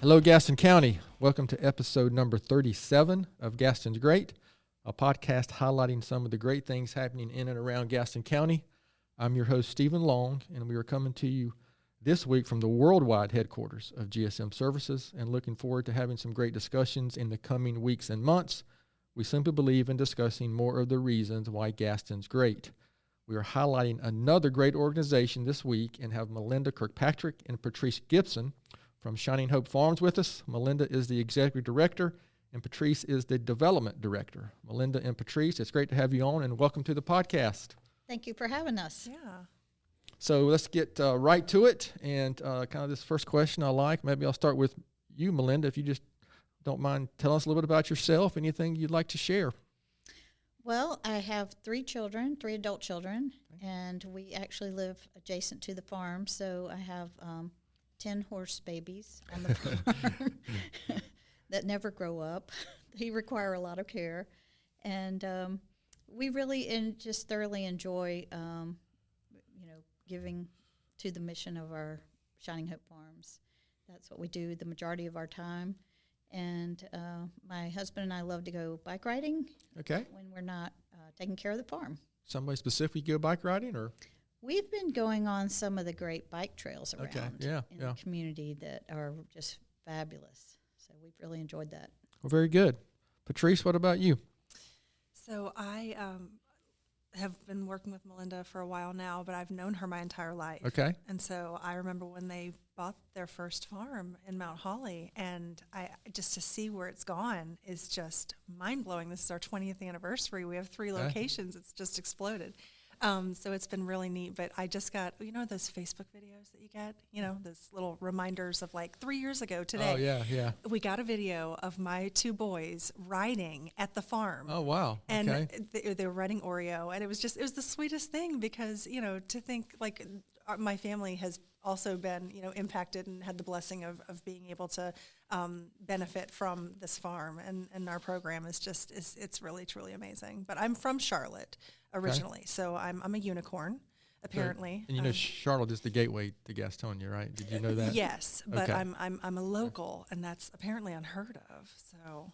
Hello, Gaston County. Welcome to episode number 37 of Gaston's Great, a podcast highlighting some of the great things happening in and around Gaston County. I'm your host, Stephen Long, and we are coming to you this week from the worldwide headquarters of GSM Services and looking forward to having some great discussions in the coming weeks and months. We simply believe in discussing more of the reasons why Gaston's great. We are highlighting another great organization this week and have Milinda Kirkpatrick and Patrice Gibson from Shining Hope Farms with us. Milinda is the executive director and Patrice is the development director. Milinda and Patrice, it's great to have you on and welcome to the podcast. Thank you for having us. Yeah. So let's get right to it. And kind of this first question I like, maybe I'll start with you, Milinda, if you just don't mind telling us a little bit about yourself, anything you'd like to share. Well, I have three adult children, and we actually live adjacent to the farm. So I have 10 horse babies on the farm that never grow up. They require a lot of care. And we really just thoroughly enjoy, giving to the mission of our Shining Hope Farms. That's what we do the majority of our time. And my husband and I love to go bike riding. Okay. When we're not taking care of the farm. Somebody specific you go bike riding, or? We've been going on some of the great bike trails around in the community that are just fabulous. So we've really enjoyed that. Well, very good. Patrice, what about you? So I have been working with Milinda for a while now, but I've known her my entire life. Okay. And so I remember when they bought their first farm in Mount Holly, and I just to see where it's gone is just mind-blowing. This is our 20th anniversary. We have 3 locations. It's just exploded. So it's been really neat, but I just got, those Facebook videos that you get, those little reminders of like 3 years ago today. Oh, yeah. We got a video of my 2 boys riding at the farm. Oh, wow. And okay. they were riding Oreo, and it was the sweetest thing because, to think like my family has also been, impacted and had the blessing of being able to benefit from this farm. And our program is it's really, truly amazing. But I'm from Charlotte originally, so I'm a unicorn, apparently. Right. And Charlotte is the gateway to Gastonia, right? Did you know that? Yes, but okay. I'm a local, and that's apparently unheard of. So.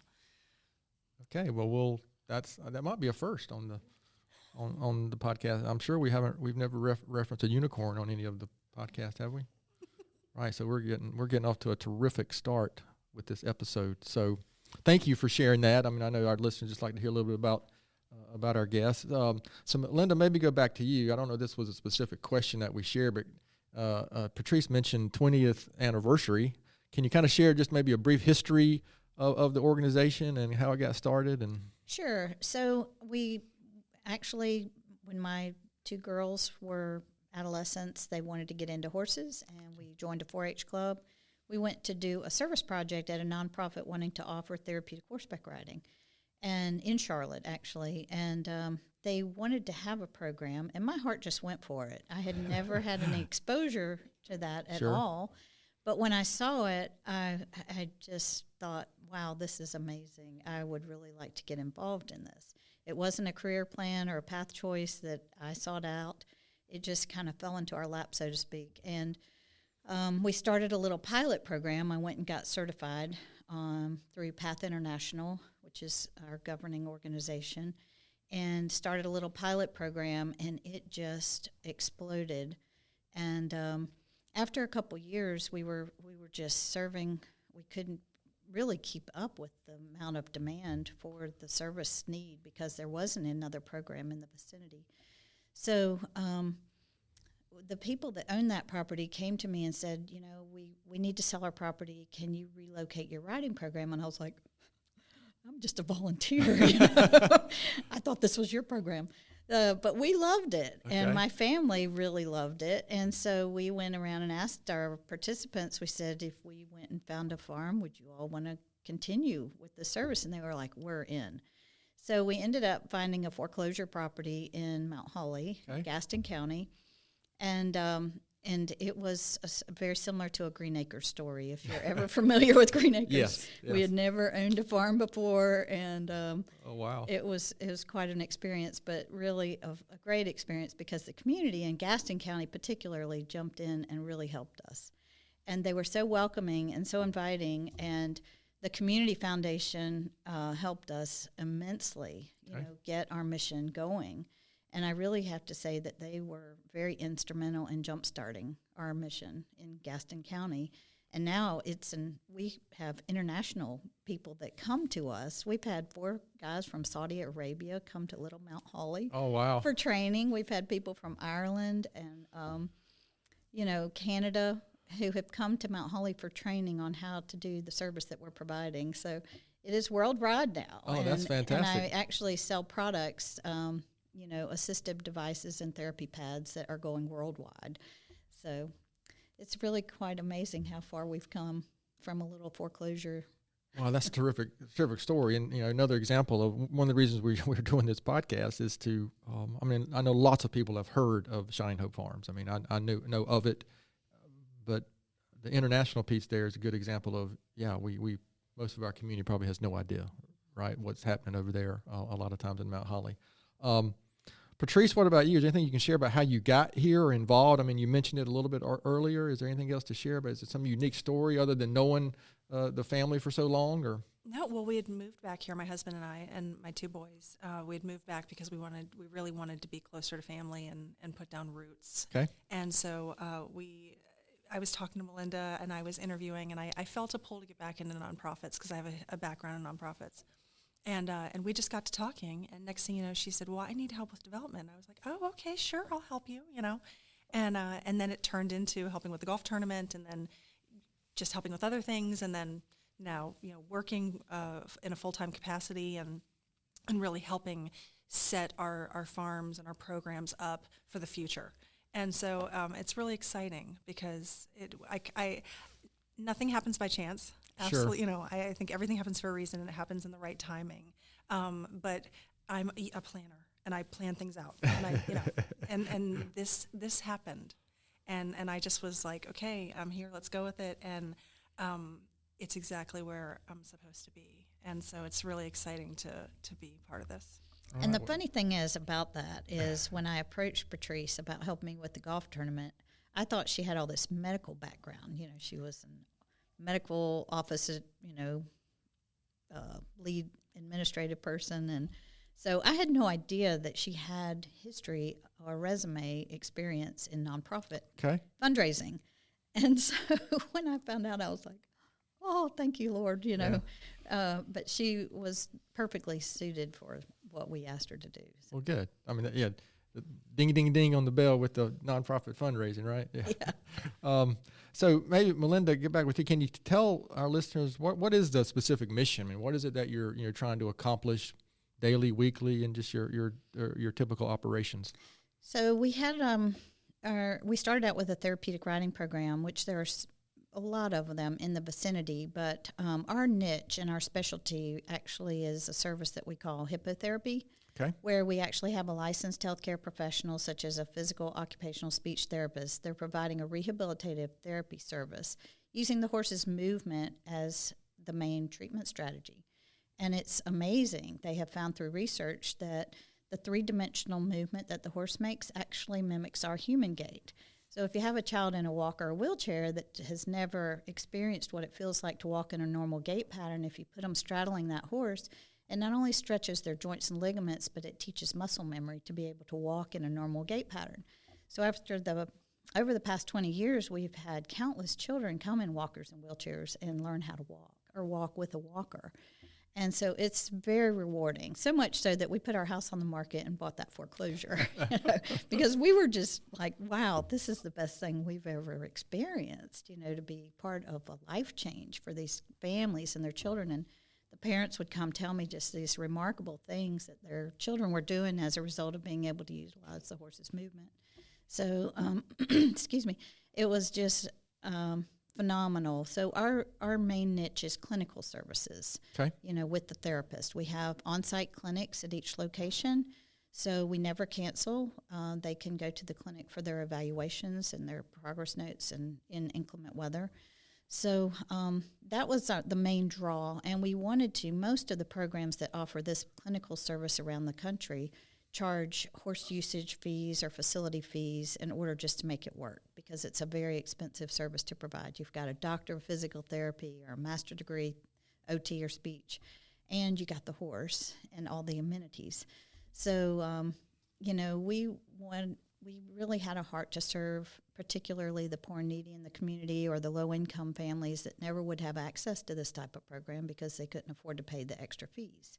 Okay, well, that might be a first on the podcast. I'm sure we've never referenced a unicorn on any of the podcasts, have we? Right, so we're getting off to a terrific start with this episode. So, thank you for sharing that. I mean, I know our listeners just like to hear a little bit about our guests. So, Linda, maybe go back to you. I don't know if this was a specific question that we shared, but Patrice mentioned 20th anniversary. Can you kind of share just maybe a brief history of the organization and how it got started? And Sure. So we actually, when my 2 girls were adolescents, they wanted to get into horses, and we joined a 4-H club. We went to do a service project at a nonprofit wanting to offer therapeutic horseback riding, and in Charlotte, actually. And they wanted to have a program, and my heart just went for it. I had never had any exposure to that at all. But when I saw it, I just thought, wow, this is amazing. I would really like to get involved in this. It wasn't a career plan or a path choice that I sought out. It just kind of fell into our lap, so to speak. And we started a little pilot program. I went and got certified through Path International, which is our governing organization, and started a little pilot program, and it just exploded. And after a couple years, we were just serving. We couldn't really keep up with the amount of demand for the service need because there wasn't another program in the vicinity. So the people that owned that property came to me and said, we need to sell our property. Can you relocate your riding program? And I was like, I'm just a volunteer. I thought this was your program. But we loved it, and my family really loved it. And so we went around and asked our participants, we said, if we went and found a farm, would you all want to continue with the service? And they were like, we're in. So we ended up finding a foreclosure property in Mount Holly, Gaston County, and it was very similar to a Green Acres story, if you're ever familiar with Green Acres. Yes. We had never owned a farm before, and oh, wow. it was quite an experience, but really a great experience because the community in Gaston County particularly jumped in and really helped us. and they were so welcoming and so inviting, and the community foundation helped us immensely, get our mission going. And I really have to say that they were very instrumental in jump-starting our mission in Gaston County. And now we have international people that come to us. We've had 4 guys from Saudi Arabia come to Little Mount Holly. Oh, wow. For training. We've had people from Ireland and, Canada who have come to Mount Holly for training on how to do the service that we're providing. So it is worldwide now. Oh, that's fantastic. And I actually sell products, assistive devices and therapy pads that are going worldwide. So it's really quite amazing how far we've come from a little foreclosure. Wow, that's a terrific story. And, another example of one of the reasons we're doing this podcast is to, I know lots of people have heard of Shining Hope Farms. I mean, I know of it, but the international piece there is a good example of, we most of our community probably has no idea, right, what's happening over there a lot of times in Mount Holly. Patrice, what about you? Is there anything you can share about how you got here or involved? I mean, you mentioned it a little bit earlier. Is there anything else to share? But is it some unique story other than knowing the family for so long? Or no, well, we had moved back here, my husband and I, and my 2 boys. We had moved back because we really wanted to be closer to family and put down roots. Okay. And so I was talking to Milinda, and I was interviewing, and I felt a pull to get back into nonprofits because I have a background in nonprofits. And we just got to talking, and next thing you know, she said, well, I need help with development. I was like, oh, okay, sure, I'll help you, And then it turned into helping with the golf tournament, and then just helping with other things, and then now, working in a full-time capacity and really helping set our farms and our programs up for the future. And so it's really exciting because nothing happens by chance. Absolutely, sure. I think everything happens for a reason, and it happens in the right timing. But I'm a planner, and I plan things out, and and this happened, and I just was like, okay, I'm here, let's go with it, and it's exactly where I'm supposed to be, and so it's really exciting to be part of this. And the funny thing is about that is when I approached Patrice about helping me with the golf tournament, I thought she had all this medical background. She was an medical office, lead administrative person. And so I had no idea that she had history or resume experience in nonprofit fundraising. And so when I found out, I was like, oh, thank you, Lord, but she was perfectly suited for what we asked her to do. So. Well, good. I mean, ding, ding, ding on the bell with the nonprofit fundraising, right? Yeah. So maybe, Milinda, get back with you. Can you tell our listeners what is the specific mission? I mean, what is it that you're trying to accomplish daily, weekly, and just your typical operations? So we had we started out with a therapeutic riding program, which there's a lot of them in the vicinity, but our niche and our specialty actually is a service that we call hippotherapy. Okay. Where we actually have a licensed healthcare professional, such as a physical occupational speech therapist. They're providing a rehabilitative therapy service using the horse's movement as the main treatment strategy. And it's amazing. They have found through research that the 3-dimensional movement that the horse makes actually mimics our human gait. So if you have a child in a walker or wheelchair that has never experienced what it feels like to walk in a normal gait pattern, if you put them straddling that horse, it not only stretches their joints and ligaments, but it teaches muscle memory to be able to walk in a normal gait pattern. So over the past 20 years, we've had countless children come in walkers and wheelchairs and learn how to walk or walk with a walker. And so it's very rewarding, so much so that we put our house on the market and bought that foreclosure because we were just like, wow, this is the best thing we've ever experienced, to be part of a life change for these families and their children. And the parents would come tell me just these remarkable things that their children were doing as a result of being able to utilize the horse's movement. So, excuse me, it was just phenomenal. So our main niche is clinical services, with the therapist. We have on-site clinics at each location, so we never cancel. They can go to the clinic for their evaluations and their progress notes and in inclement weather. So that was the main draw, and we wanted most of the programs that offer this clinical service around the country charge horse usage fees or facility fees in order just to make it work, because it's a very expensive service to provide. You've got a doctor of physical therapy or a master degree, OT or speech, and you got the horse and all the amenities. So, we really had a heart to serve particularly the poor and needy in the community, or the low-income families that never would have access to this type of program because they couldn't afford to pay the extra fees.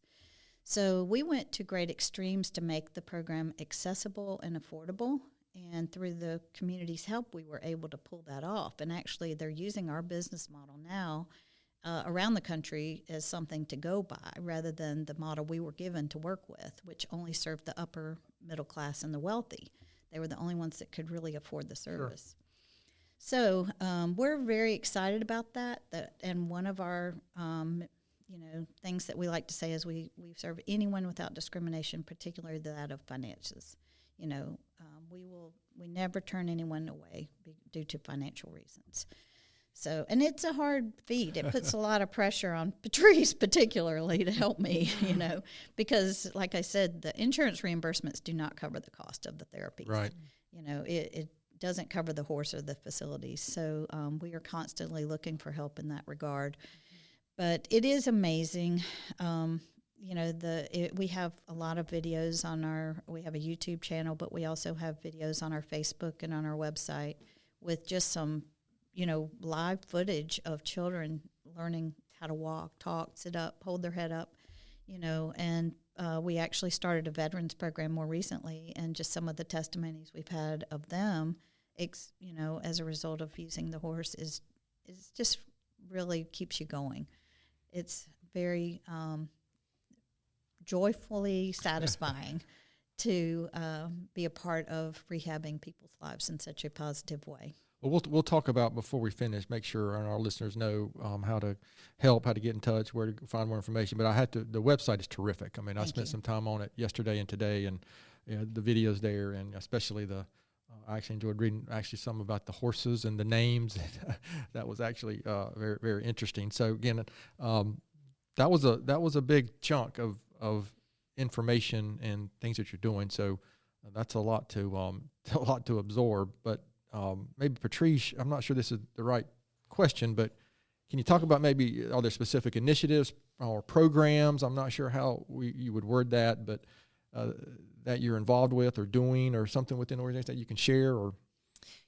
So we went to great extremes to make the program accessible and affordable, and through the community's help, we were able to pull that off. And actually, they're using our business model now around the country as something to go by, rather than the model we were given to work with, which only served the upper middle class and the wealthy. They were the only ones that could really afford the service. Sure. So we're very excited about that. And one of our things that we like to say is we serve anyone without discrimination, particularly that of finances. We never turn anyone away due to financial reasons. So, and it's a hard feat. It puts a lot of pressure on Patrice particularly to help me, because like I said, the insurance reimbursements do not cover the cost of the therapies. Right. It doesn't cover the horse or the facilities. So we are constantly looking for help in that regard. But it is amazing. We have a lot of videos we have a YouTube channel, but we also have videos on our Facebook and on our website with just some, live footage of children learning how to walk, talk, sit up, hold their head up, and we actually started a veterans program more recently, and just some of the testimonies we've had of them, as a result of using the horse is just really keeps you going. It's very joyfully satisfying to be a part of rehabbing people's lives in such a positive way. Well, we'll talk about, before we finish, make sure our listeners know how to help, how to get in touch, where to find more information. But the website is terrific. I mean, I spent some time on it yesterday and today, and the videos there, and especially I actually enjoyed reading some about the horses and the names. That was actually very, very interesting. So again, that was a big chunk of information and things that you're doing. So that's a lot to absorb. But maybe Patrice, I'm not sure this is the right question, but can you talk about maybe, are there specific initiatives or programs? I'm not sure how you would word that, but that you're involved with or doing, or something within the organization that you can share? Or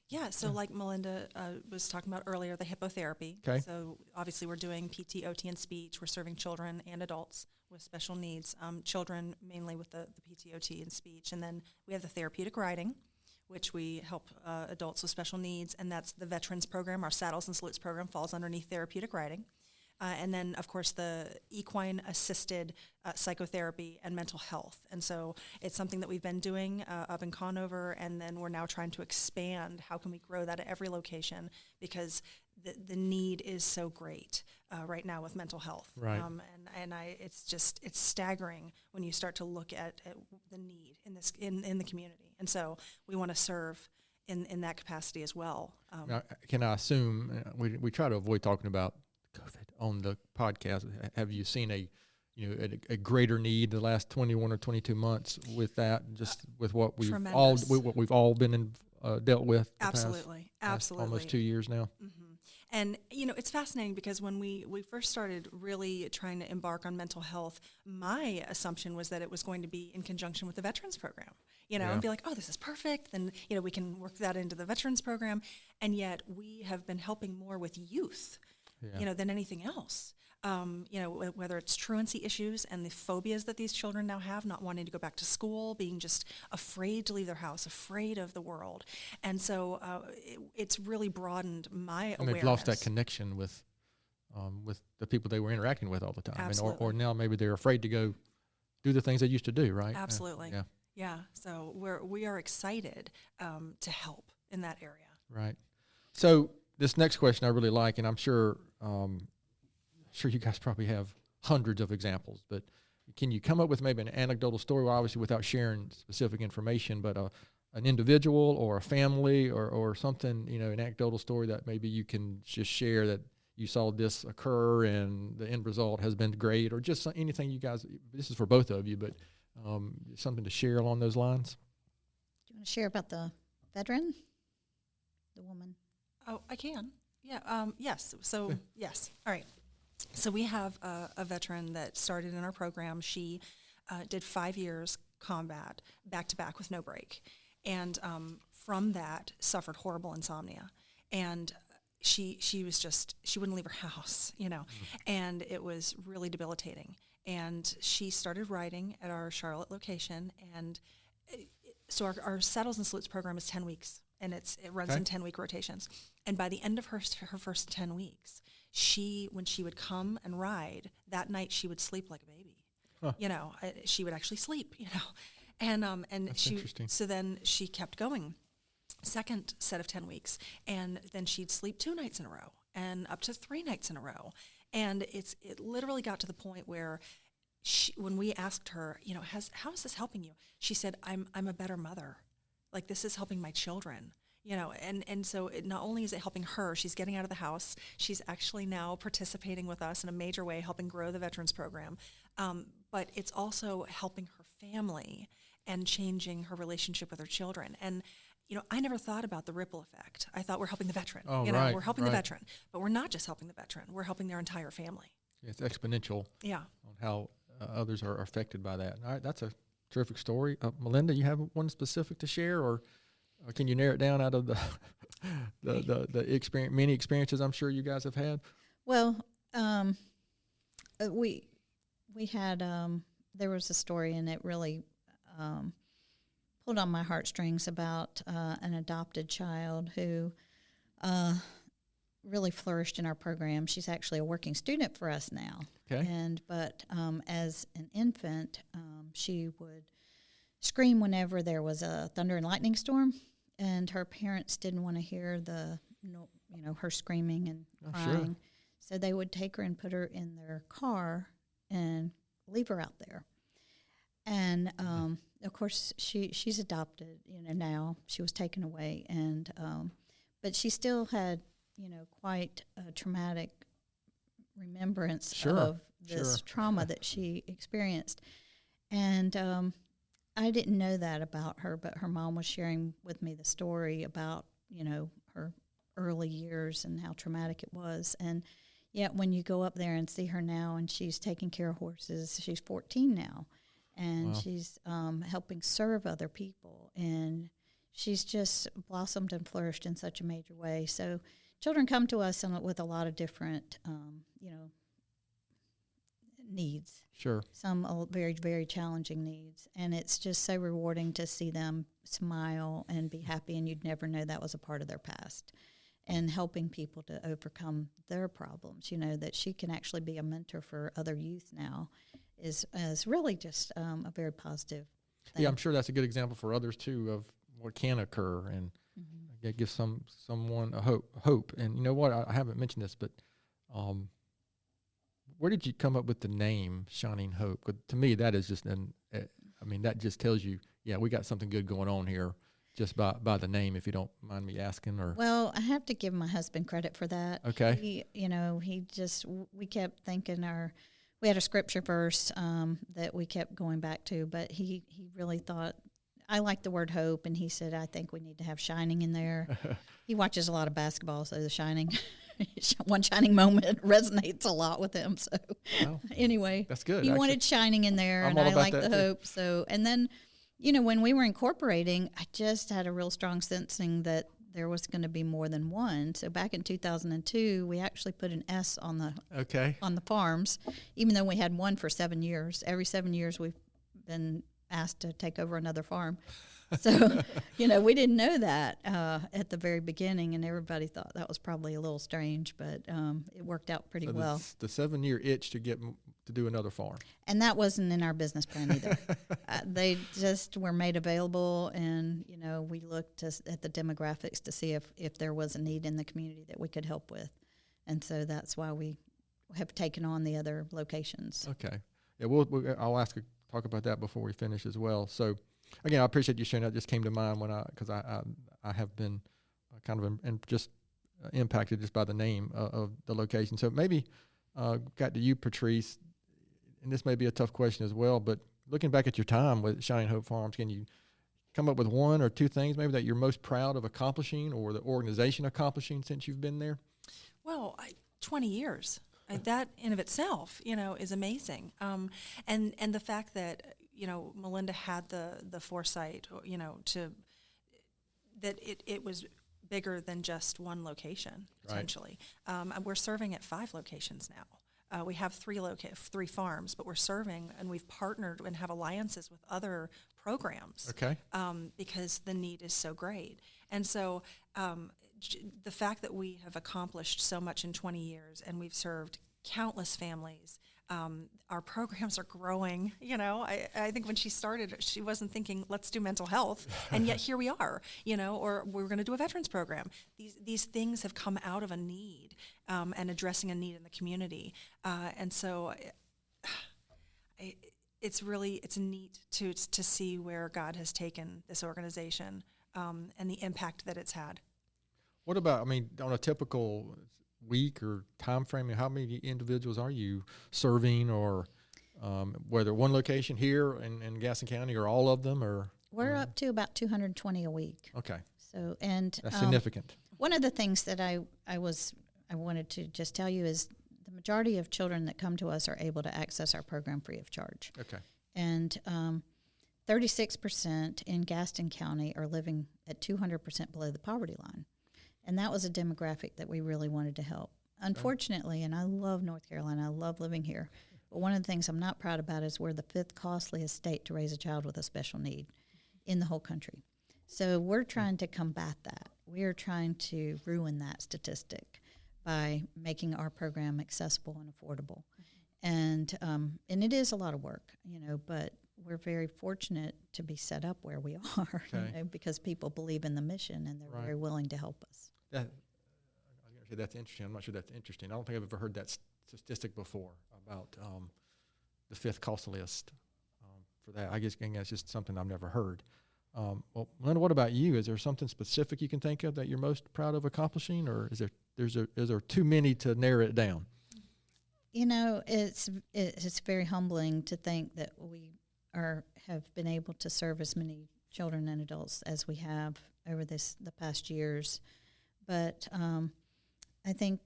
Yeah, so like Milinda was talking about earlier, the hippotherapy. Okay. So obviously we're doing PT, OT, and speech. We're serving children and adults with special needs, children mainly with the PT, OT, and speech. And then we have the therapeutic riding, which we help adults with special needs, and that's the veterans program. Our Saddles and Salutes program falls underneath therapeutic riding. And then, of course, the equine-assisted psychotherapy and mental health. And so it's something that we've been doing up in Conover, and then we're now trying to expand. How can we grow that at every location? Because the need is so great right now with mental health. Right. It's staggering when you start to look at the need in the community. And so we want to serve in that capacity as well. Now, can I assume, we try to avoid talking about COVID on the podcast. Have you seen a greater need the last 21 or 22 months with that, just with what we've all been dealt with? Absolutely. Almost 2 years now. Mm-hmm. And, it's fascinating because when we first started really trying to embark on mental health, my assumption was that it was going to be in conjunction with the veterans program, and be like, oh, this is perfect. Then, we can work that into the veterans program. And yet we have been helping more with youth, than anything else. Whether it's truancy issues and the phobias that these children now have, not wanting to go back to school, being just afraid to leave their house, afraid of the world. And so it's really broadened my awareness. They've lost that connection with the people they were interacting with all the time. Absolutely. Or now maybe they're afraid to go do the things they used to do, right? Absolutely. Yeah. So we are excited to help in that area. Right. So this next question I really like, and I'm sure you guys probably have hundreds of examples, but can you come up with maybe an anecdotal story, well, obviously without sharing specific information, but an individual or a family or something, an anecdotal story that maybe you can just share that you saw this occur and the end result has been great, or just anything you guys, this is for both of you, but Something to share along those lines? Do you want to share about the veteran, the woman? Oh, I can. Yeah. Yes. So, yes. All right. So we have a veteran that started in our program. She did 5 years combat back to back with no break. And from that suffered horrible insomnia. And she wouldn't leave her house, and it was really debilitating. And she started riding at our Charlotte location. And so our Saddles and Salutes program is 10 weeks, and it runs in 10-week rotations. And by the end of her first 10 weeks, when she would come and ride, that night she would sleep like a baby. Huh. She would actually sleep, And That's interesting. So then she kept going. Second set of 10 weeks, and then she'd sleep 2 nights in a row and up to 3 nights in a row. And it literally got to the point where when we asked her, how is this helping you? She said, I'm a better mother. Like, this is helping my children. And so not only is it helping her, she's getting out of the house. She's actually now participating with us in a major way, helping grow the veterans program. But it's also helping her family and changing her relationship with her children. And, I never thought about the ripple effect. I thought we're helping the veteran. Right, we're helping the veteran. But we're not just helping the veteran. We're helping their entire family. It's exponential. Yeah. On how others are affected by that. All right, that's a terrific story. Milinda, you have one specific to share, or can you narrow it down out of the experience, many experiences I'm sure you guys have had? Well, we had there was a story, and it really pulled on my heartstrings about an adopted child who really flourished in our program. She's actually a working student for us now. Okay. But as an infant, she would scream whenever there was a thunder and lightning storm, and her parents didn't want to hear her screaming and crying. Sure. So they would take her and put her in their car and leave her out there. And of course, she's adopted. Now she was taken away, and but she still had quite a traumatic remembrance of this trauma that she experienced. And I didn't know that about her, but her mom was sharing with me the story about her early years and how traumatic it was. And yet when you go up there and see her now, and she's taking care of horses, she's 14 now. And wow. She's helping serve other people, and she's just blossomed and flourished in such a major way. So children come to us with a lot of different, needs. Sure. Some very, very challenging needs, and it's just so rewarding to see them smile and be happy, and you'd never know that was a part of their past. And helping people to overcome their problems, that she can actually be a mentor for other youth now is really just a very positive thing. Yeah, I'm sure that's a good example for others too of what can occur, and it gives someone a hope. And you know what? I haven't mentioned this, but where did you come up with the name Shining Hope? 'Cause to me, that is just that just tells you, yeah, we got something good going on here. Just by the name, if you don't mind me asking, or well, I have to give my husband credit for that. Okay, we kept thinking we had a scripture verse that we kept going back to, but he really thought I liked the word hope, and he said I think we need to have shining in there. He watches a lot of basketball, so the shining, one shining moment resonates a lot with him. So anyway, that's good. He wanted shining in there, and I like the hope. So and then. When we were incorporating, I just had a real strong sensing that there was going to be more than one. So back in 2002, we actually put an S on the farms, even though we had one for 7 years. Every 7 years, we've been asked to take over another farm. So, we didn't know that at the very beginning, and everybody thought that was probably a little strange, but it worked out pretty well. The 7-year itch to get to do another farm. And that wasn't in our business plan either. They just were made available, and, we looked at the demographics to see if there was a need in the community that we could help with. And so that's why we have taken on the other locations. Okay. Yeah, I'll talk about that before we finish as well. So, again, I appreciate you sharing that. Just came to mind because I have been kind of impacted just by the name of the location. So maybe got to you, Patrice, and this may be a tough question as well, but looking back at your time with Shining Hope Farms, can you come up with one or two things maybe that you're most proud of accomplishing or the organization accomplishing since you've been there? Well, 20 years. That in of itself, is amazing. And the fact that, Milinda had the foresight, that it was bigger than just one location, potentially. Right. We're serving at 5 locations now. We have 3 farms, but we're serving, and we've partnered and have alliances with other programs. Okay. Because the need is so great. And so the fact that we have accomplished so much in 20 years and we've served countless families, our programs are growing. I think when she started, she wasn't thinking, let's do mental health, and yet here we are, or we're going to do a veterans program. These things have come out of a need and addressing a need in the community. And so it's neat to see where God has taken this organization and the impact that it's had. What about, on a typical week or time frame, how many individuals are you serving, or whether one location here in Gaston County or all of them? Or we're up to about 220 a week. Okay. So, and that's significant. One of the things that I wanted to just tell you is the majority of children that come to us are able to access our program free of charge. Okay. And 36% in Gaston County are living at 200% below the poverty line. And that was a demographic that we really wanted to help. Unfortunately, and I love North Carolina, I love living here, but one of the things I'm not proud about is we're the 5th costliest state to raise a child with a special need in the whole country. So we're trying to combat that. We are trying to ruin that statistic by making our program accessible and affordable. And it is a lot of work, but we're very fortunate to be set up where we are, because people believe in the mission and they're very willing to help us. That's interesting. I'm not sure that's interesting. I don't think I've ever heard that statistic before about the 5th costliest for that. I guess that's just something I've never heard. Well, Melinda, what about you? Is there something specific you can think of that you're most proud of accomplishing, or is there too many to narrow it down? It's very humbling to think that we have been able to serve as many children and adults as we have over the past years. But I think,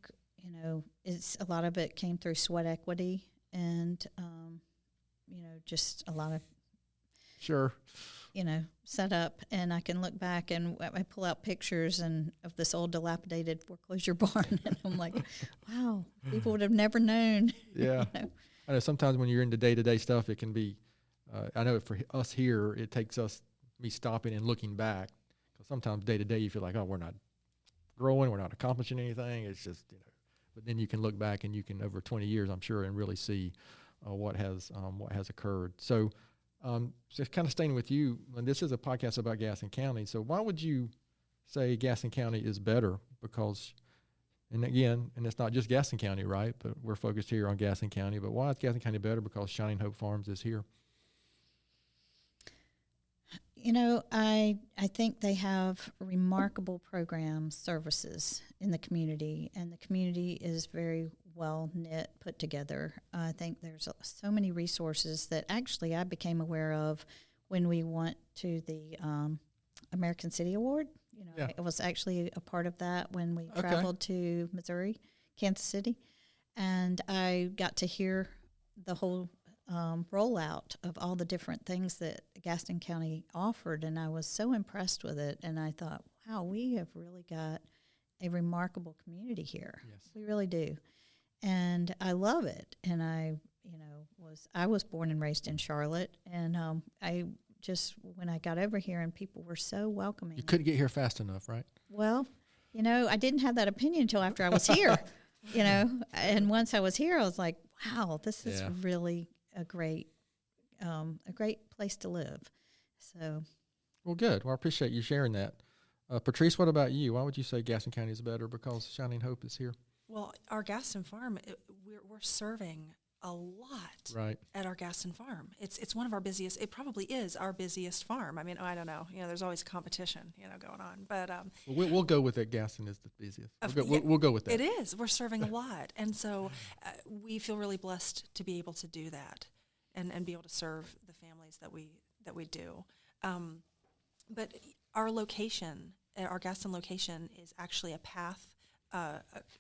it's a lot of it came through sweat equity and, just a lot of, set up. And I can look back and I pull out pictures of this old dilapidated foreclosure barn. And I'm like, wow, people would have never known. Yeah. I know sometimes when you're into day-to-day stuff, it can be, I know for us here, it takes me stopping and looking back. Because sometimes day-to-day you feel like, oh, we're not growing, we're not accomplishing anything. It's just, but then you can look back and you can, over 20 years, I'm sure, and really see what has occurred. So just kind of staying with you, and this is a podcast about Gaston County. So why would you say Gaston County is better? Because, and again, and it's not just Gaston County, right? But we're focused here on Gaston County. But why is Gaston County better? Because Shining Hope Farms is here. I think they have remarkable programs, services in the community, and the community is very well knit, put together. I think there's so many resources that actually I became aware of when we went to the American City Award. I was actually a part of that when we traveled to Missouri, Kansas City, and I got to hear the whole rollout of all the different things that Gaston County offered, and I was so impressed with it. And I thought, wow, we have really got a remarkable community here. Yes. We really do, and I love it. And I was born and raised in Charlotte, and when I got over here, and people were so welcoming. You couldn't get here fast enough, right? Well, I didn't have that opinion until after I was here. And once I was here, I was like, wow, this is really a great place to live. So, well, good. Well, I appreciate you sharing that. Patrice, what about you? Why would you say Gaston County is better? Because Shining Hope is here. Well, our Gaston farm, we're serving a lot at our Gaston farm. It's one of our busiest. It probably is our busiest farm. I mean, I don't know. There's always competition, going on. But we'll go with it. Gaston is the busiest. We'll go with that. It is. We're serving a lot, and so we feel really blessed to be able to do that. and be able to serve the families that we do. But our location, our Gaston location, is actually a PATH.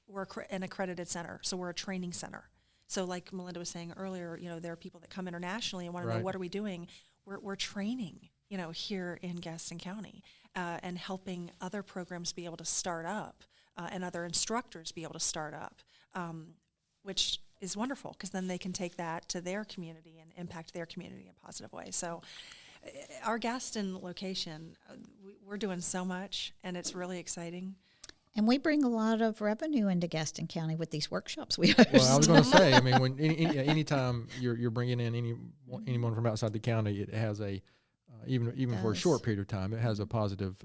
We're an accredited center, so we're a training center. So like Milinda was saying earlier, there are people that come internationally and want to know, what are we doing? We're training, here in Gaston County, and helping other programs be able to start up, and other instructors be able to start up, which is wonderful, because then they can take that to their community and impact their community in a positive way. So our Gaston location, we're doing so much, and it's really exciting. And we bring a lot of revenue into Gaston County with these workshops we host. Well, I was going to say, I mean, when anytime you're bringing in anyone from outside the county, it has a even for a short period of time, it has a positive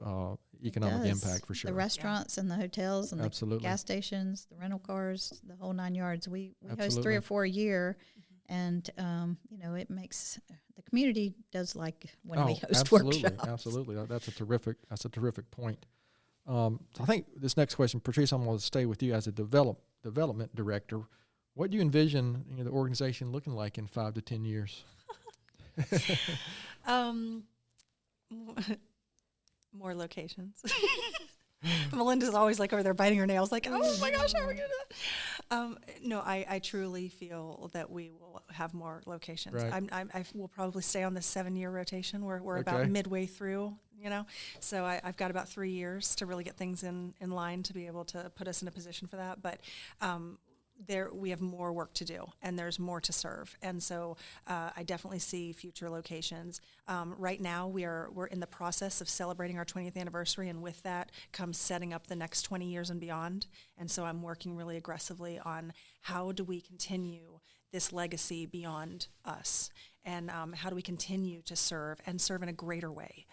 economic impact for sure. The restaurants and the hotels and Absolutely. the gas stations, the rental cars, the whole 9 yards. We Absolutely. host 3 or 4 a year, and it makes the community does like when we host workshops. Absolutely, that's a terrific point. So I think this next question, Patrice, I'm going to stay with you as a development director. What do you envision the organization looking like in 5 to 10 years? More locations. Milinda's always like over there biting her nails, like, oh my gosh, how are we going to? No, I truly feel that we will have more locations. Right. I will probably stay on the 7-year rotation. We're about midway through, So I've got about 3 years to really get things in line to be able to put us in a position for that. But we have more work to do, and there's more to serve, and so I definitely see future locations. Right now, we're in the process of celebrating our 20th anniversary, and with that comes setting up the next 20 years and beyond. And so I'm working really aggressively on how do we continue this legacy beyond us, and how do we continue to serve in a greater way,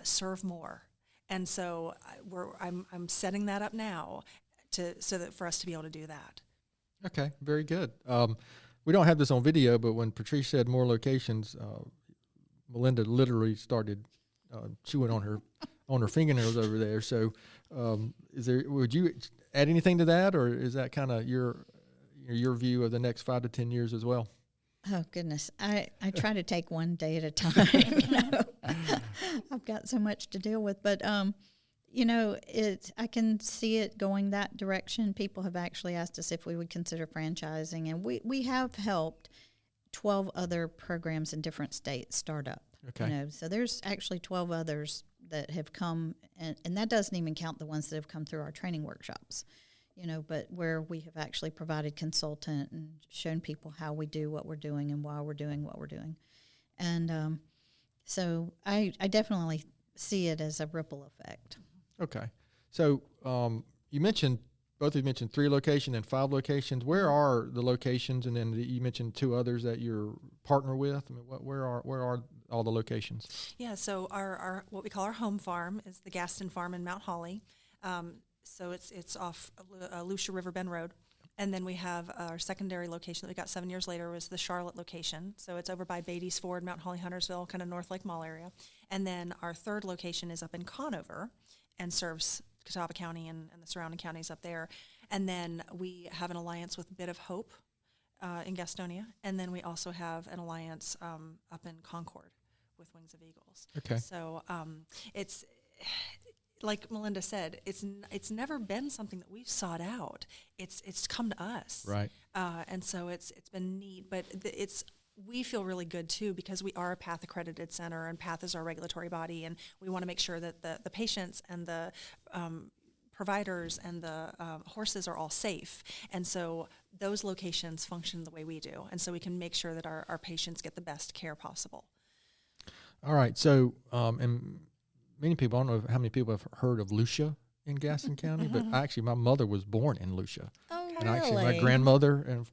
serve more. And so I'm setting that up now so that for us to be able to do that. Okay, very good. We don't have this on video, but when Patrice said more locations, Milinda literally started chewing on her fingernails over there. So, would you add anything to that, or is that kind of your view of the next 5 to 10 years as well? Oh goodness, I try to take one day at a time. I've got so much to deal with, but I can see it going that direction. People have actually asked us if we would consider franchising, and we have helped 12 other programs in different states start up. Okay. So there's actually 12 others that have come, and that doesn't even count the ones that have come through our training workshops. But where we have actually provided consultant and shown people how we do what we're doing and why we're doing what we're doing. And so I definitely see it as a ripple effect. Okay. So both of you mentioned 3 locations and 5 locations. Where are the locations? And then you mentioned 2 others that you're partner with. I mean, where are all the locations? Yeah, so our what we call our home farm is the Gaston Farm in Mount Holly. So it's off Lucia River Bend Road. And then we have our secondary location that we got 7 years later was the Charlotte location. So it's over by Beatty's Ford, Mount Holly, Huntersville, kind of North Lake Mall area. And then our third location is up in Conover and serves Catawba County and the surrounding counties up there. And then we have an alliance with Bit of Hope in Gastonia. And then we also have an alliance up in Concord with Wings of Eagles. Okay. So it's like Milinda said, it's never been something that we've sought out. It's come to us. Right. And so it's been neat, but we feel really good too because we are a PATH accredited center, and PATH is our regulatory body, and we want to make sure that the patients and the providers and the horses are all safe. And so those locations function the way we do, and so we can make sure that our patients get the best care possible. All right. So, and many people, I don't know how many people have heard of Lucia in Gaston County, but actually my mother was born in Lucia. Oh, And really? actually my grandmother and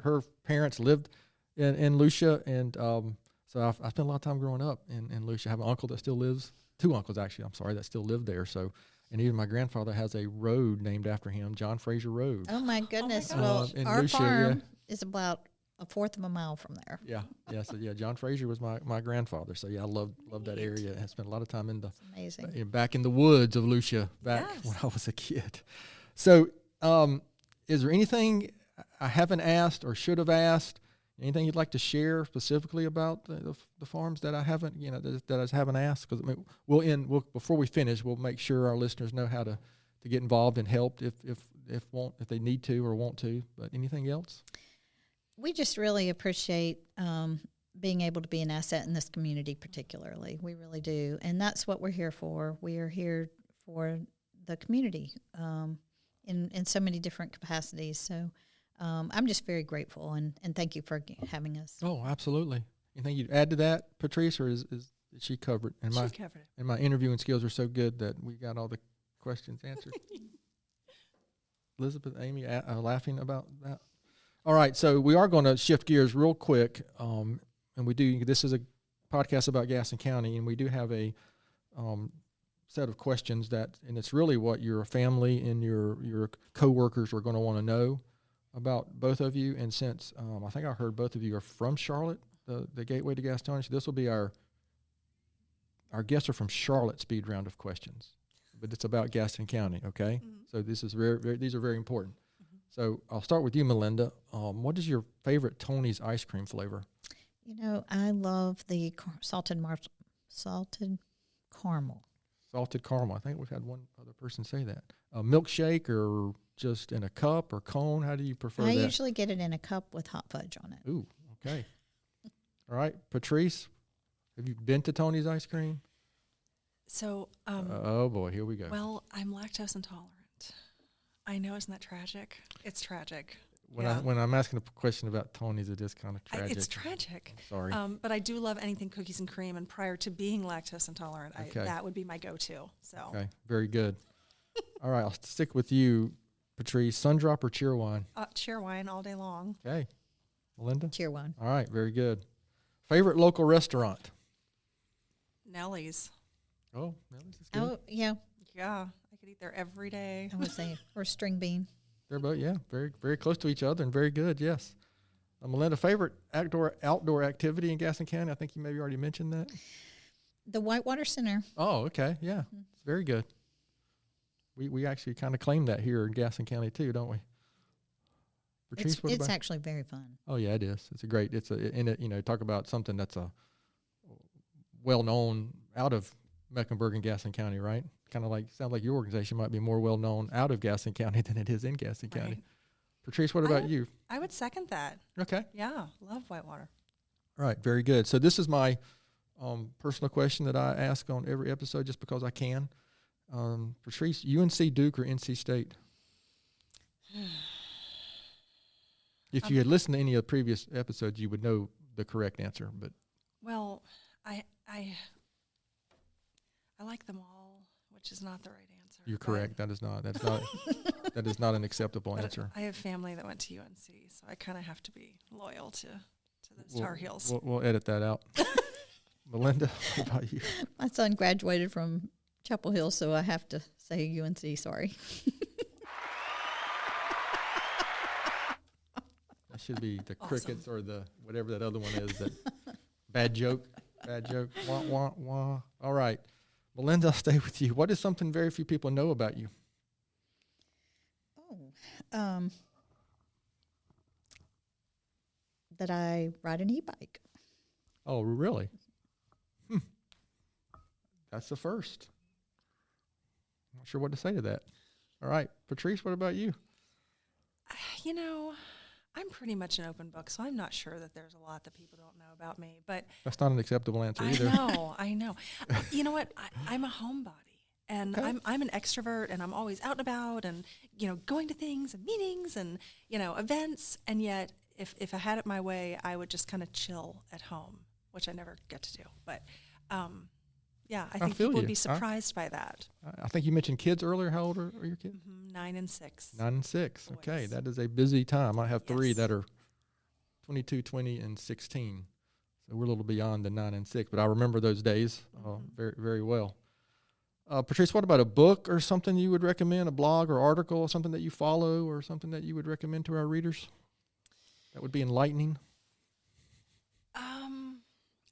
her parents lived in Lucia, and so I spent a lot of time growing up in Lucia. I have an uncle that still lives, 2 uncles actually, that still live there. So, and even my grandfather has a road named after him, John Fraser Road. Oh my goodness! Oh my well, our Lucia, farm is about a fourth of a mile from there. So John Fraser was my grandfather. So I love that area. I spent a lot of time in Amazing. Back in the woods of Lucia when I was a kid. So, is there anything I haven't asked or should have asked? Anything you'd like to share specifically about the farms that I haven't, that I haven't asked? Because before we finish, we'll make sure our listeners know how to get involved and help if they need to or want to. But anything else? We just really appreciate being able to be an asset in this community, particularly. We really do, and that's what we're here for. We are here for the community in so many different capacities. So. I'm just very grateful, and thank you for having us. Oh, absolutely. Anything you'd add to that, Patrice, or is she covered? She covered it. And my interviewing skills are so good that we got all the questions answered. Elizabeth, Amy, laughing about that. All right, so we are going to shift gears real quick, and this is a podcast about Gaston County, and we do have a set of questions and it's really what your family and your coworkers are going to want to know about both of you. And since I think I heard both of you are from Charlotte, the gateway to Gaston, so this will be our guests are from Charlotte speed round of questions, but it's about Gaston County. Okay, so this is these are very important. So I'll start with you, Milinda. What is your favorite Tony's ice cream flavor? I love the salted caramel. Salted caramel. I think we've had one other person say that. A milkshake or just in a cup or cone? How do you prefer that? I usually get it in a cup with hot fudge on it. Ooh, okay. All right. Patrice, have you been to Tony's Ice Cream? So, oh boy, here we go. Well, I'm lactose intolerant. I know, isn't that tragic? It's tragic. When I'm asking a question about Tony's, it is kind of tragic. It's tragic. Sorry. But I do love anything cookies and cream, and prior to being lactose intolerant, that would be my go-to. So. Okay, very good. All right, I'll stick with you, Patrice. Sundrop or Cheerwine? Cheerwine all day long. Okay. Milinda? Cheerwine. All right, very good. Favorite local restaurant? Nellie's. Oh, Nellie's is good. Oh, yeah. Yeah, I could eat there every day. I would say, or string bean. They're both, very, very close to each other and very good, yes. Milinda, favorite outdoor activity in Gaston County? I think you maybe already mentioned that. The Whitewater Center. Oh, okay, yeah. It's very good. We actually kind of claim that here in Gaston County too, don't we? Patrice, It's actually very fun. Oh yeah, it is. Talk about something that's a well known out of Mecklenburg and Gaston County, right? Kind of sound like your organization might be more well known out of Gaston County than it is in Gaston County. Patrice, what about you? I would second that. Okay. Yeah, love Whitewater. All right, very good. So this is my personal question that I ask on every episode just because I can. Patrice, UNC Duke or NC State? If you had listened to any of the previous episodes, you would know the correct answer. But I like them all, which is not the right answer. You're correct. That is not an acceptable answer. I have family that went to UNC, so I kind of have to be loyal to those Tar Heels. We'll edit that out. Milinda, what about you? My son graduated from Chapel Hill, so I have to say UNC, sorry. That should be the Crickets or the whatever that other one is. That bad joke. Wah, wah, wah. All right. Milinda, I'll stay with you. What is something very few people know about you? That I ride an e-bike. Oh, really? That's the first. Not sure what to say to that. All right. Patrice, what about you? I'm pretty much an open book, so I'm not sure that there's a lot that people don't know about me. But that's not an acceptable answer either. I know. You know what? I'm a homebody, and okay. I'm an extrovert, and I'm always out and about, and going to things and meetings and events. And yet, if I had it my way, I would just kind of chill at home, which I never get to do. But I think people would be surprised by that. I think you mentioned kids earlier. How old are your kids? 9 and 6. 9 and 6. Boys. Okay, that is a busy time. I have 3 that are 22, 20, and 16. So we're a little beyond the 9 and 6, but I remember those days very, very well. Patrice, what about a book or something you would recommend, a blog or article or something that you follow or something that you would recommend to our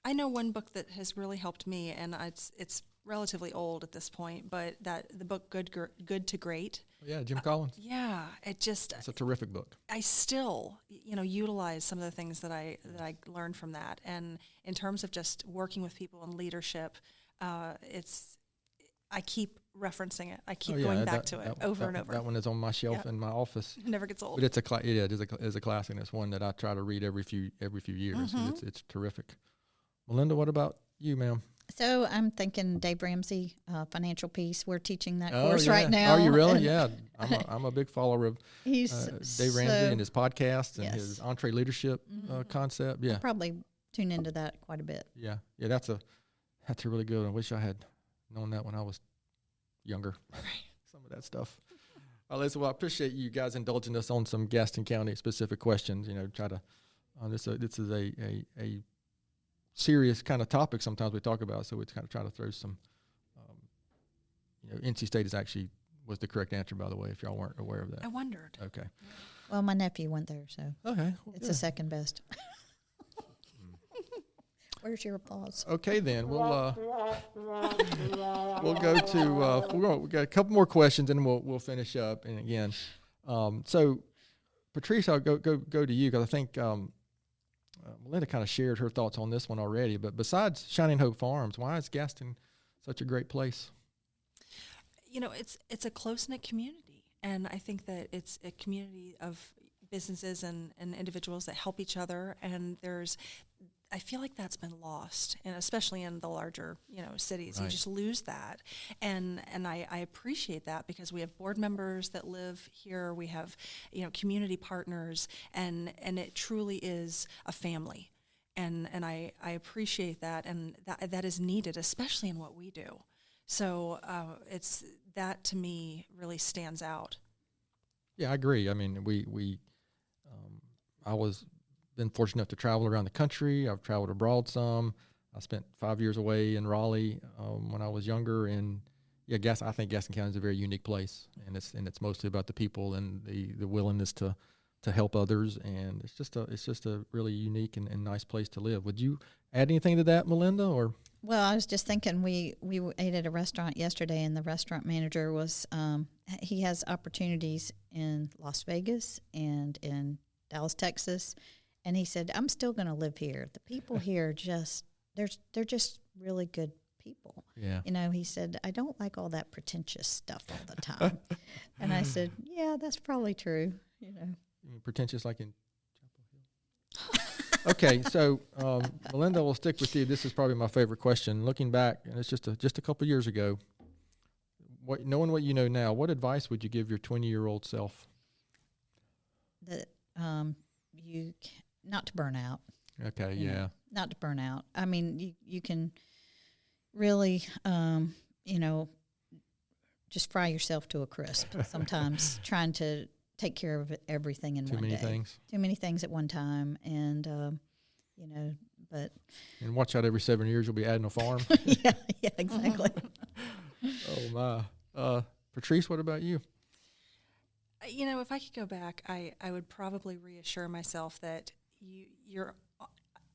I know one book that has really helped me, and it's relatively old at this point, but the book Good to Great. Yeah, Jim Collins. Yeah, it's a terrific book. I still, utilize some of the things that I learned from that, and in terms of just working with people and leadership, I keep referencing it. I keep going back to it over and over. That one is on my shelf in my office. It never gets old. But it's a classic. And it's one that I try to read every few years. Mm-hmm. It's terrific. Melinda, what about you, ma'am? So I'm thinking Dave Ramsey, Financial Peace. We're teaching that course right now. Are you really? Yeah. I'm a big follower of Dave Ramsey and his podcasts and his Entree Leadership concept. Yeah. I'll probably tune into that quite a bit. Yeah. Yeah, that's a really good one. I wish I had known that when I was younger. Some of that stuff. Well, I appreciate you guys indulging us on some Gaston County specific questions. Try to this is a serious kind of topic sometimes we talk about, so we kind of try to throw some. NC State was the correct answer, by the way, if y'all weren't aware of that. I wondered. Okay. Well, my nephew went there, so okay, it's the second best. Where's your applause? Okay, then we'll go to we got a couple more questions and we'll finish up. And again, so Patrice, I'll go to you because I think Melinda kind of shared her thoughts on this one already. But besides Shining Hope Farms, why is Gaston such a great place? It's a close-knit community, and I think that it's a community of businesses and individuals that help each other, and I feel like that's been lost, and especially in the larger, cities. Right. You just lose that, and I appreciate that because we have board members that live here. We have, community partners, and it truly is a family, and I appreciate that, and that is needed, especially in what we do. So it's that to me really stands out. Yeah, I agree. I mean, I was been fortunate enough to travel around the country. I've traveled abroad some. I spent 5 years away in Raleigh when I was younger, and I think Gaston County is a very unique place, and it's mostly about the people and the willingness to help others, and it's just a really unique and nice place to live. Would you add anything to that, Melinda? Or well, I was just thinking we ate at a restaurant yesterday, and the restaurant manager was he has opportunities in Las Vegas and in Dallas, Texas. And he said, I'm still going to live here. The people here they're just really good people. Yeah. He said, I don't like all that pretentious stuff all the time. And I said, yeah, that's probably true. You mean pretentious like in Chapel Hill? Okay, so Melinda, we'll stick with you. This is probably my favorite question. Looking back, and it's just a couple of years ago, knowing what you know now, what advice would you give your 20-year-old self? That not to burn out. Okay, yeah. Not to burn out. I mean, you can really, just fry yourself to a crisp sometimes trying to take care of everything in one day. Too many things at one time. And, but. And watch out, every 7 years you'll be adding a farm. yeah, exactly. Oh, my. Patrice, what about you? If I could go back, I would probably reassure myself that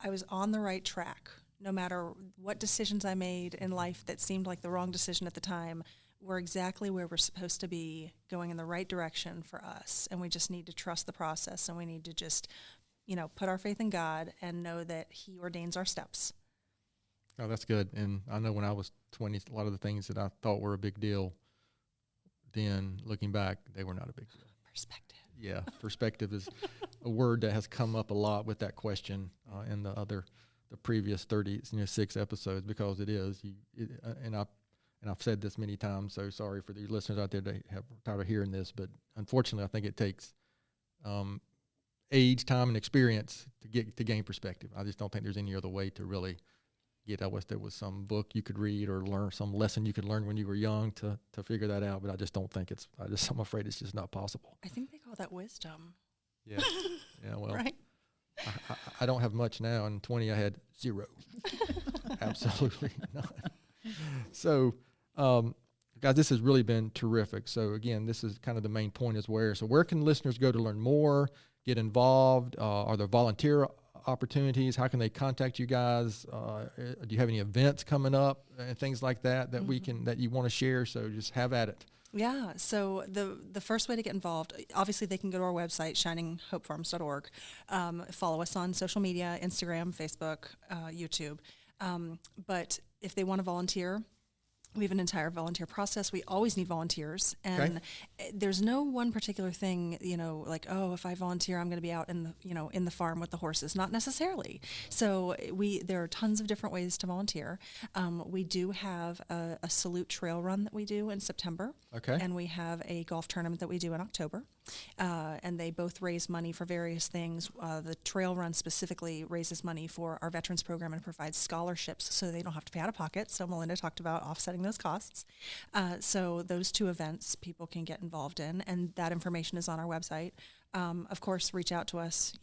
I was on the right track. No matter what decisions I made in life that seemed like the wrong decision at the time, we're exactly where we're supposed to be, going in the right direction for us. And we just need to trust the process, and we need to just, put our faith in God and know that He ordains our steps. Oh, that's good. And I know when I was 20, a lot of the things that I thought were a big deal, then looking back, they were not a big deal. Perspective. Yeah, perspective is a word that has come up a lot with that question in the previous 36 episodes, because it is. And I've said this many times, so sorry for the listeners out there that have tired of hearing this, but unfortunately, I think it takes age, time, and experience to gain perspective. I just don't think there's any other way to really get. I wish there was some book you could read or learn some lesson you could learn when you were young to figure that out, but I just don't think I'm afraid it's just not possible. I think they call that wisdom. Yeah. Yeah, well. Right? I don't have much now. In 20, I had zero. Absolutely not. So, guys, this has really been terrific. So, again, this is kind of the main point is where. So where can listeners go to learn more, get involved? Are there volunteer opportunities? How can they contact you guys? Do you have any events coming up and things like that that you want to share? So just have at it. Yeah, so the first way to get involved, obviously they can go to our website, shininghopefarms.org, follow us on social media, Instagram, Facebook, YouTube. But if they want to volunteer, we have an entire volunteer process. We always need volunteers, and there's no one particular thing, like, oh, if I volunteer, I'm going to be out in the farm with the horses. Not necessarily. So there are tons of different ways to volunteer. We do have a salute trail run that we do in September. Okay. And we have a golf tournament that we do in October. And they both raise money for various things. The trail run specifically raises money for our veterans program and provides scholarships so they don't have to pay out of pocket. So Milinda talked about offsetting those costs. So those two events people can get involved in, and that information is on our website. Of course, reach out to us,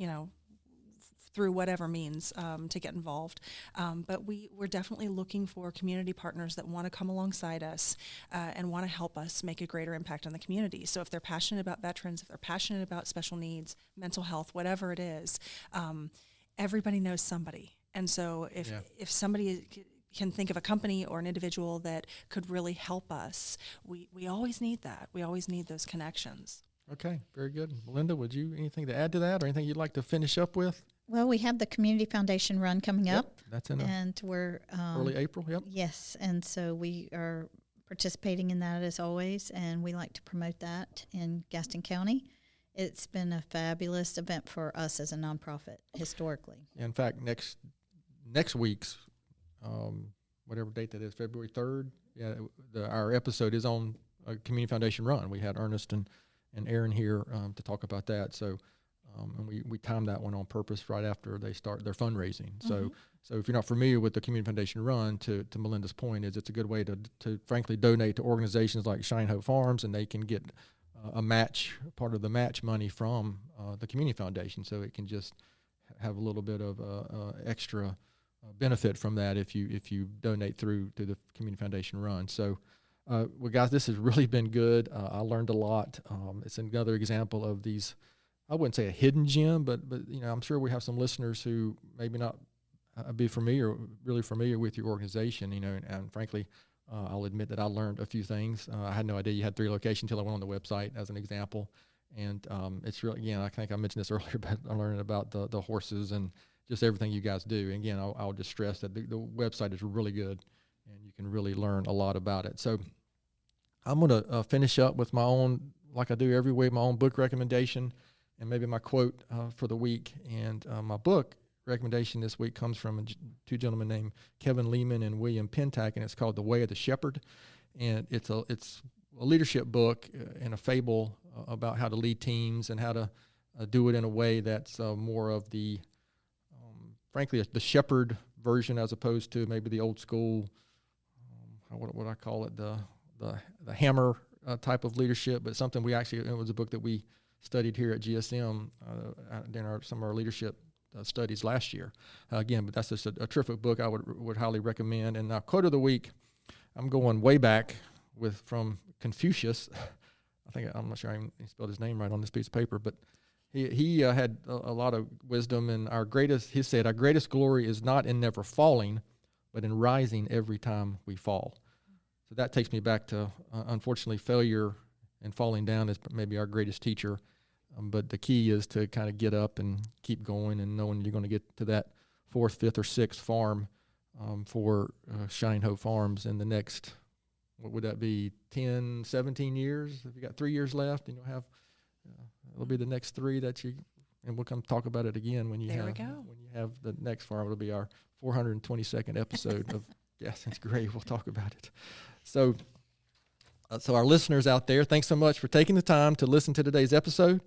through whatever means to get involved. But we're definitely looking for community partners that want to come alongside us and want to help us make a greater impact on the community. So if they're passionate about veterans, if they're passionate about special needs, mental health, whatever it is, everybody knows somebody. And so if somebody can think of a company or an individual that could really help us, we always need that. We always need those connections. Okay, very good. Milinda, would you anything to add to that or anything you'd like to finish up with? Well, we have the Community Foundation run coming up. That's in and we're early April, yep. Yes, and so we are participating in that as always, and we like to promote that in Gaston County. It's been a fabulous event for us as a nonprofit historically. In fact, next week's whatever date that is, February 3rd, our episode is on a Community Foundation run. We had Ernest and Aaron here to talk about that. So, and we timed that one on purpose right after they start their fundraising. Mm-hmm. So if you're not familiar with the Community Foundation run, to Melinda's point, it's a good way to frankly donate to organizations like Shining Hope Farms, and they can get part of the match money from the Community Foundation. So it can just have a little bit of extra benefit from that if you donate through to the Community Foundation run. So. Well, guys, this has really been good. I learned a lot. It's another example of these, I wouldn't say a hidden gem, but I'm sure we have some listeners who maybe not be really familiar with your organization, and frankly, I'll admit that I learned a few things. I had no idea you had 3 locations until I went on the website as an example. And it's really, again, I think I mentioned this earlier, but I learned about the horses and just everything you guys do. And again, I'll just stress that the website is really good, and you can really learn a lot about it. So I'm going to finish up with my own, like I do every week, my own book recommendation and maybe my quote for the week. And my book recommendation this week comes from 2 gentlemen named Kevin Lehman and William Pentak, and it's called The Way of the Shepherd. And it's a leadership book and a fable about how to lead teams and how to do it in a way that's more of the, frankly, the shepherd version as opposed to maybe the old school, what would I call it, the hammer type of leadership, but something it was a book that we studied here at GSM during some of our leadership studies last year. Again, but that's just a terrific book I would highly recommend. And now, quote of the week, I'm going way back from Confucius. I'm not sure I even spelled his name right on this piece of paper, but he had a lot of wisdom, and he said, our greatest glory is not in never falling, but in rising every time we fall. So that takes me back to, unfortunately, failure and falling down is maybe our greatest teacher. But the key is to kind of get up and keep going and knowing you're going to get to that 4th, 5th, or 6th farm for Shining Hope Farms in the next, what would that be, 10, 17 years? If you got 3 years left, it'll be the next 3 and we'll come talk about it again when you have the next farm. It'll be our 422nd episode of Gaston's Great. We'll talk about it. So our listeners out there, thanks so much for taking the time to listen to today's episode.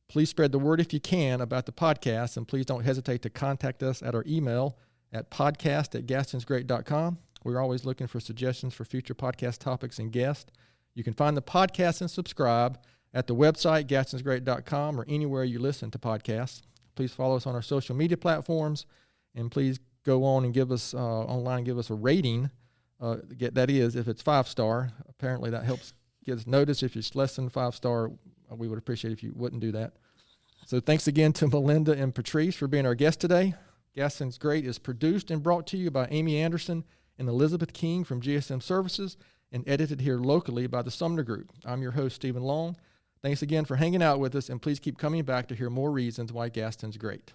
Please spread the word if you can about the podcast, and please don't hesitate to contact us at our email at podcast@gastonsgreat.com. We're always looking for suggestions for future podcast topics and guests. You can find the podcast and subscribe at the website, gastonsgreat.com, or anywhere you listen to podcasts. Please follow us on our social media platforms, and please go on and give us online, give us a rating. That is, if it's 5-star. Apparently that helps get us noticed. If it's less than 5-star, we would appreciate if you wouldn't do that. So thanks again to Milinda and Patrice for being our guests today. Gaston's Great is produced and brought to you by Amy Anderson and Elizabeth King from GSM Services and edited here locally by the Sumner Group. I'm your host, Stephen Long. Thanks again for hanging out with us, and please keep coming back to hear more reasons why Gaston's great.